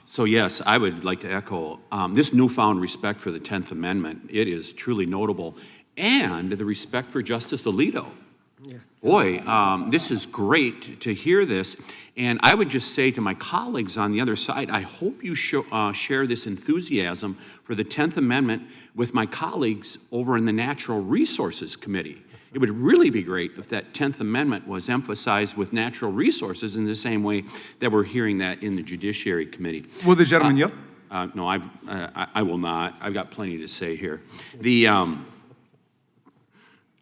So yes, I would like to echo this newfound respect for the 10th Amendment. It is truly notable. And the respect for Justice Alito. Yeah. Boy, this is great to hear this. And I would just say to my colleagues on the other side, I hope you share this enthusiasm for the 10th Amendment with my colleagues over in the Natural Resources Committee. It would really be great if that 10th Amendment was emphasized with natural resources in the same way that we're hearing that in the Judiciary Committee. Will the gentleman yield? No, I will not. I've got plenty to say here.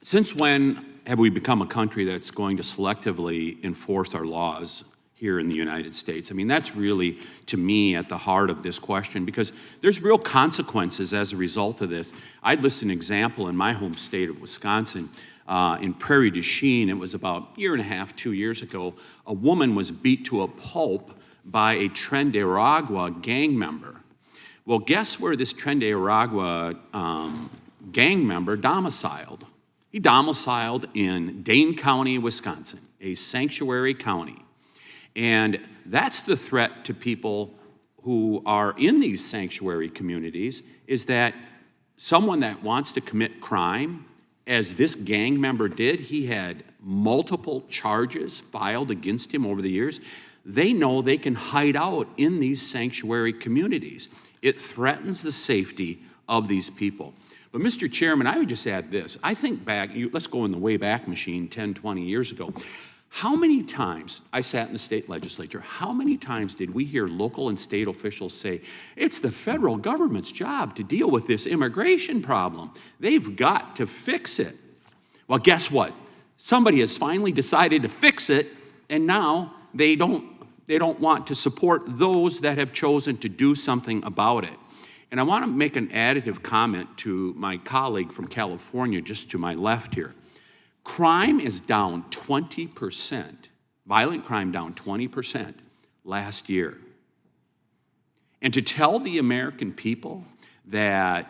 Since when have we become a country that's going to selectively enforce our laws here in the United States? I mean, that's really, to me, at the heart of this question, because there's real consequences as a result of this. I'd list an example in my home state of Wisconsin. In Prairie du Chien, it was about a year and a half, 2 years ago, a woman was beat to a pulp by a Tren de Aragua gang member. Well, guess where this Tren de Aragua gang member domiciled? He domiciled in Dane County, Wisconsin, a sanctuary county. And that's the threat to people who are in these sanctuary communities, is that someone that wants to commit crime, as this gang member did, he had multiple charges filed against him over the years. They know they can hide out in these sanctuary communities. It threatens the safety of these people. But Mr. Chairman, I would just add this. I think back, let's go in the way back machine 10, 20 years ago. How many times, I sat in the state legislature, how many times did we hear local and state officials say, it's the federal government's job to deal with this immigration problem. They've got to fix it. Well, guess what? Somebody has finally decided to fix it, and now they don't want to support those that have chosen to do something about it. And I want to make an additive comment to my colleague from California, just to my left here. Crime is down 20%, violent crime down 20% last year. And to tell the American people that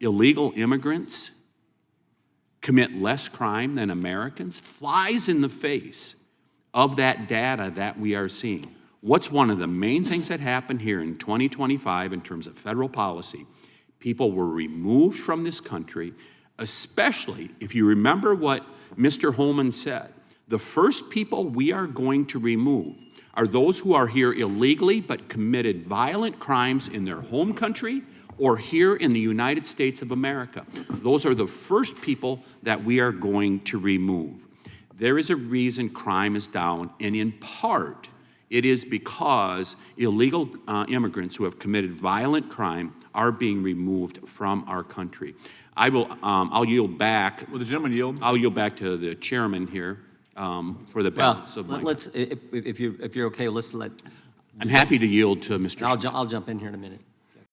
illegal immigrants commit less crime than Americans flies in the face of that data that we are seeing. What's one of the main things that happened here in 2025 in terms of federal policy? People were removed from this country, especially if you remember what Mr. Holman said. The first people we are going to remove are those who are here illegally but committed violent crimes in their home country or here in the United States of America. Those are the first people that we are going to remove. There is a reason crime is down, and in part, it is because illegal immigrants who have committed violent crime are being removed from our country. I'll yield back. Will the gentleman yield? I'll yield back to the chairman here for the balance of my. Let's, if you're okay, let's let. I'm happy to yield to Mr. I'll jump in here in a minute.